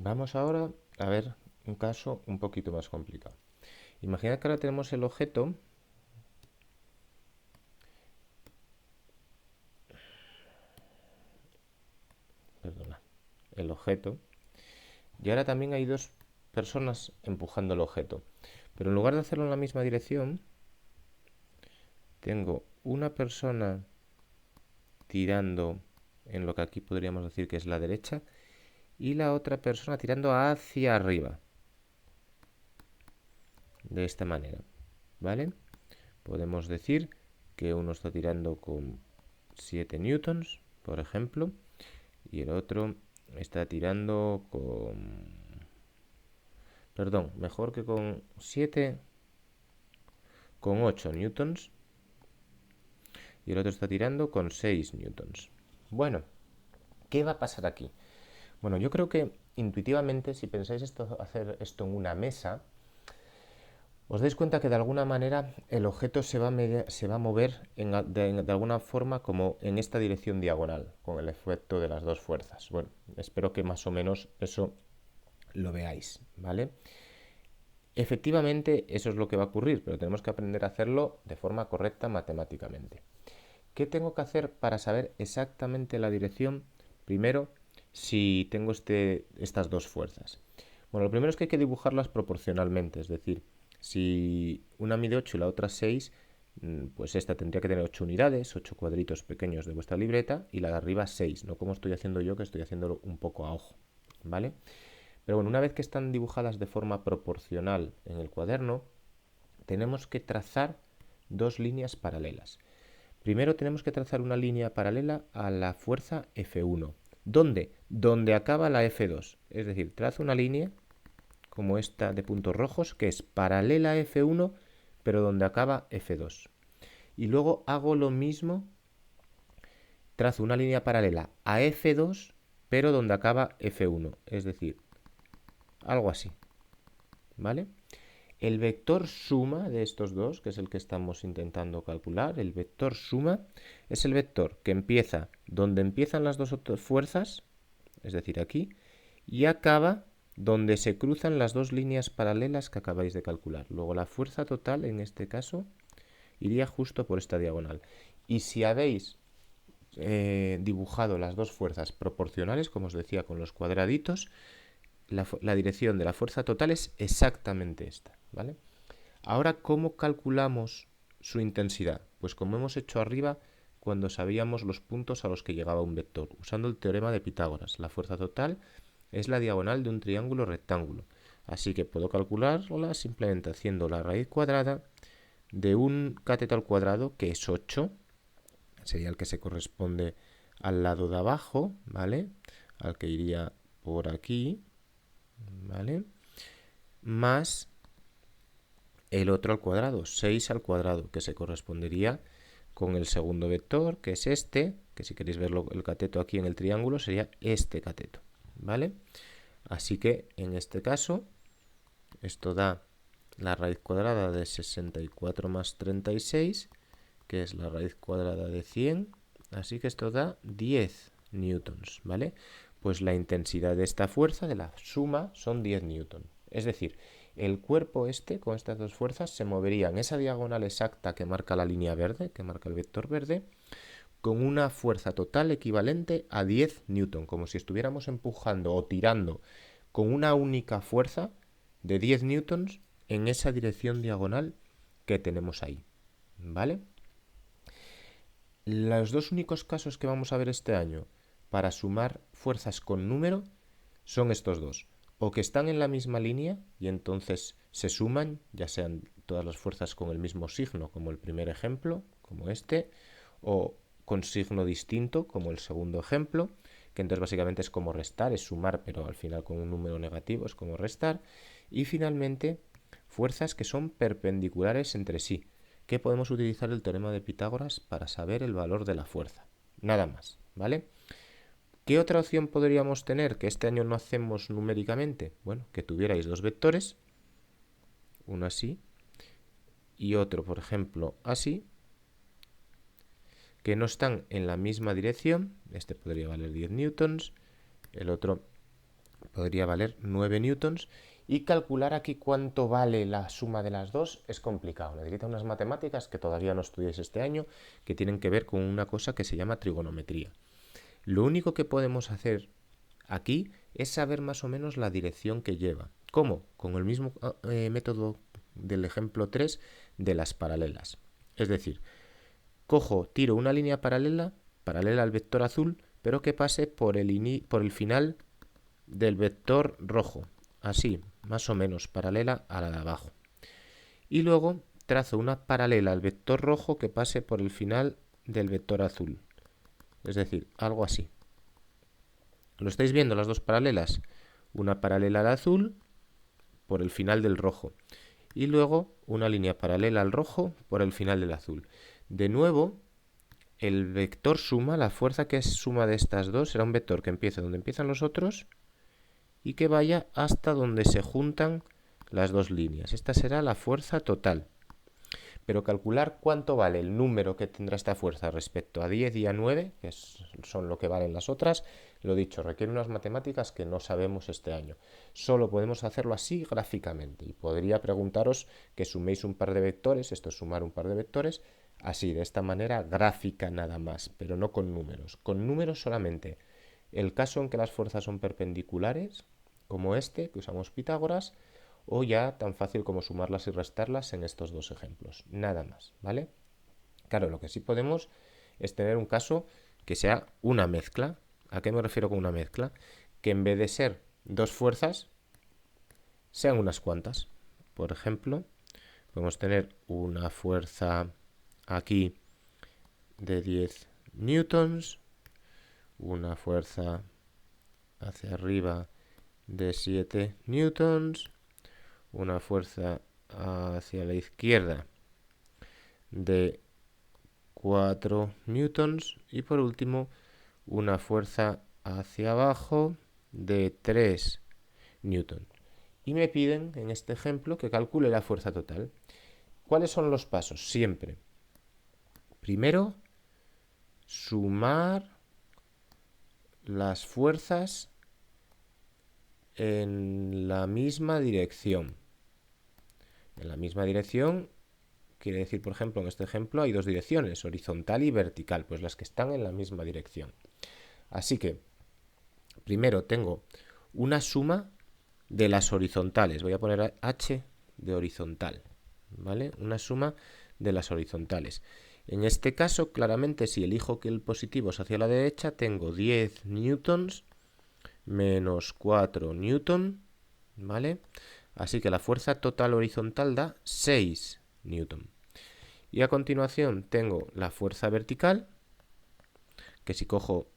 Vamos ahora a ver un caso un poquito más complicado. Imagina que ahora tenemos el objeto, perdona, el objeto, y ahora también hay dos personas empujando el objeto. Pero en lugar de hacerlo en la misma dirección, tengo una persona tirando en lo que aquí podríamos decir que es la derecha y la otra persona tirando hacia arriba. De esta manera, ¿vale? Podemos decir que uno está tirando con 7 newtons, por ejemplo, y el otro está tirando con... Perdón, mejor que con 7, con 8 newtons, y el otro está tirando con 6 newtons. Bueno, ¿qué va a pasar aquí? Bueno, yo creo que intuitivamente, si pensáis hacer esto en una mesa, os dais cuenta que de alguna manera el objeto se va a mover de alguna forma como en esta dirección diagonal, con el efecto de las dos fuerzas. Bueno, espero que más o menos eso lo veáis, ¿vale? Efectivamente, eso es lo que va a ocurrir, pero tenemos que aprender a hacerlo de forma correcta matemáticamente. ¿Qué tengo que hacer para saber exactamente la dirección? Primero, si tengo estas dos fuerzas. Bueno, lo primero es que hay que dibujarlas proporcionalmente, es decir, si una mide 8 y la otra 6, pues esta tendría que tener 8 unidades, 8 cuadritos pequeños de vuestra libreta, y la de arriba 6, no como estoy haciendo yo, que estoy haciéndolo un poco a ojo, ¿vale? Pero bueno, una vez que están dibujadas de forma proporcional en el cuaderno, tenemos que trazar dos líneas paralelas. Primero tenemos que trazar una línea paralela a la fuerza F1. ¿Dónde? Donde acaba la F2. Es decir, trazo una línea como esta de puntos rojos que es paralela a F1 pero donde acaba F2. Y luego hago lo mismo, trazo una línea paralela a F2 pero donde acaba F1. Es decir, algo así. ¿Vale? El vector suma de estos dos, que es el que estamos intentando calcular, el vector suma es el vector que empieza donde empiezan las dos fuerzas, es decir, aquí, y acaba donde se cruzan las dos líneas paralelas que acabáis de calcular. Luego la fuerza total, en este caso, iría justo por esta diagonal. Y si habéis dibujado las dos fuerzas proporcionales, como os decía, con los cuadraditos, la dirección de la fuerza total es exactamente esta, ¿vale? Ahora, ¿cómo calculamos su intensidad? Pues como hemos hecho arriba, cuando sabíamos los puntos a los que llegaba un vector, usando el teorema de Pitágoras. La fuerza total es la diagonal de un triángulo rectángulo. Así que puedo calcularla simplemente haciendo la raíz cuadrada de un cateto al cuadrado, que es 8, sería el que se corresponde al lado de abajo, ¿vale? Al que iría por aquí, ¿vale? Más el otro al cuadrado, 6 al cuadrado, que se correspondería con el segundo vector, que es este, que si queréis ver el cateto aquí en el triángulo, sería este cateto, ¿vale? Así que en este caso, esto da la raíz cuadrada de 64 más 36, que es la raíz cuadrada de 100, así que esto da 10 newtons, ¿vale? Pues la intensidad de esta fuerza, de la suma, son 10 newtons. Es decir, el cuerpo este, con estas dos fuerzas, se movería en esa diagonal exacta que marca la línea verde, que marca el vector verde, con una fuerza total equivalente a 10 newton, como si estuviéramos empujando o tirando con una única fuerza de 10 newtons en esa dirección diagonal que tenemos ahí, ¿vale? Los dos únicos casos que vamos a ver este año para sumar fuerzas con número son estos dos. O que están en la misma línea y entonces se suman, ya sean todas las fuerzas con el mismo signo, como el primer ejemplo, como este, o con signo distinto, como el segundo ejemplo, que entonces básicamente es como restar, es sumar, pero al final con un número negativo es como restar. Y finalmente, fuerzas que son perpendiculares entre sí, que podemos utilizar el teorema de Pitágoras para saber el valor de la fuerza. Nada más, ¿vale? ¿Qué otra opción podríamos tener que este año no hacemos numéricamente? Bueno, que tuvierais dos vectores, uno así y otro, por ejemplo, así, que no están en la misma dirección. Este podría valer 10 newtons, el otro podría valer 9 newtons. Y calcular aquí cuánto vale la suma de las dos es complicado. Necesita unas matemáticas que todavía no estudiéis este año, que tienen que ver con una cosa que se llama trigonometría. Lo único que podemos hacer aquí es saber más o menos la dirección que lleva. ¿Cómo? Con el mismo método del ejemplo 3 de las paralelas. Es decir, tiro una línea paralela al vector azul, pero que pase por el final del vector rojo. Así, más o menos, paralela a la de abajo. Y luego trazo una paralela al vector rojo que pase por el final del vector azul. Es decir, algo así. ¿Lo estáis viendo las dos paralelas? Una paralela al azul por el final del rojo. Y luego una línea paralela al rojo por el final del azul. De nuevo, el vector suma, la fuerza que es suma de estas dos, será un vector que empiece donde empiezan los otros y que vaya hasta donde se juntan las dos líneas. Esta será la fuerza total. Pero calcular cuánto vale el número que tendrá esta fuerza respecto a 10 y a 9, que son lo que valen las otras, lo dicho, requiere unas matemáticas que no sabemos este año. Solo podemos hacerlo así gráficamente. Y podría preguntaros que suméis un par de vectores, esto es sumar un par de vectores, así, de esta manera gráfica nada más, pero no con números. Con números solamente el caso en que las fuerzas son perpendiculares, como este, que usamos Pitágoras, o ya tan fácil como sumarlas y restarlas en estos dos ejemplos. Nada más, ¿vale? Claro, lo que sí podemos es tener un caso que sea una mezcla. ¿A qué me refiero con una mezcla? Que en vez de ser dos fuerzas, sean unas cuantas. Por ejemplo, podemos tener una fuerza aquí de 10 newtons, una fuerza hacia arriba de 7 newtons, una fuerza hacia la izquierda de 4 newtons y por último una fuerza hacia abajo de 3 newtons. Y me piden en este ejemplo que calcule la fuerza total. ¿Cuáles son los pasos? Siempre. Primero, sumar las fuerzas en la misma dirección. En la misma dirección quiere decir, por ejemplo, en este ejemplo hay dos direcciones, horizontal y vertical, pues las que están en la misma dirección. Así que, primero tengo una suma de las horizontales. Voy a poner H de horizontal, ¿vale? Una suma de las horizontales. En este caso, claramente, si elijo que el positivo es hacia la derecha, tengo 10 newtons menos 4 newton, ¿vale? Así que la fuerza total horizontal da 6 newton. Y a continuación tengo la fuerza vertical, que si cojo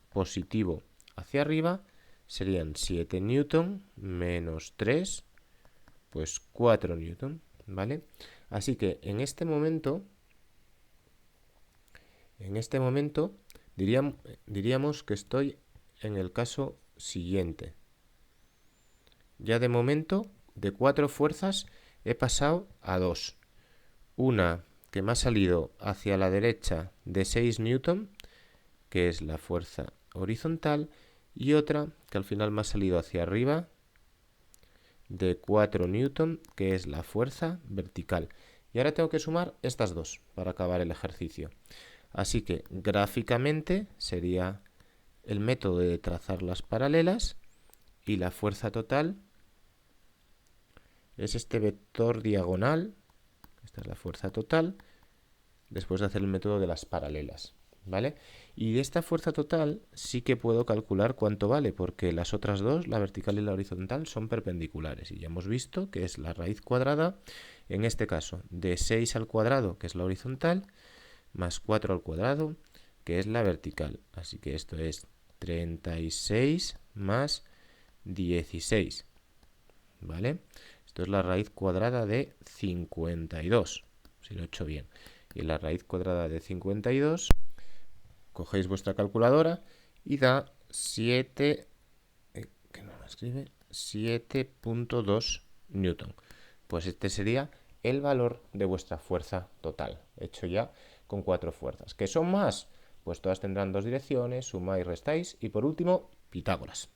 positivo hacia arriba, serían 7 newton menos 3, pues 4 newton, ¿vale? Así que en este momento diríamos que estoy en el caso siguiente. Ya de momento, de 4 fuerzas he pasado a 2. Una que me ha salido hacia la derecha de 6 newton, que es la fuerza horizontal, y otra que al final me ha salido hacia arriba de 4 newton, que es la fuerza vertical. Y ahora tengo que sumar estas dos para acabar el ejercicio. Así que gráficamente sería el método de trazar las paralelas y la fuerza total es este vector diagonal. Esta es la fuerza total después de hacer el método de las paralelas, ¿vale? Y de esta fuerza total sí que puedo calcular cuánto vale, porque las otras dos, la vertical y la horizontal, son perpendiculares. Y ya hemos visto que es la raíz cuadrada, en este caso, de 6 al cuadrado, que es la horizontal, más 4 al cuadrado, que es la vertical. Así que esto es 36 más 16, ¿vale? Esto es la raíz cuadrada de 52, si lo he hecho bien. Y la raíz cuadrada de 52, cogéis vuestra calculadora y da 7.2 newton. Pues este sería el valor de vuestra fuerza total, hecho ya con 4 fuerzas. ¿Qué son más? Pues todas tendrán dos direcciones, sumáis, restáis y por último, Pitágoras.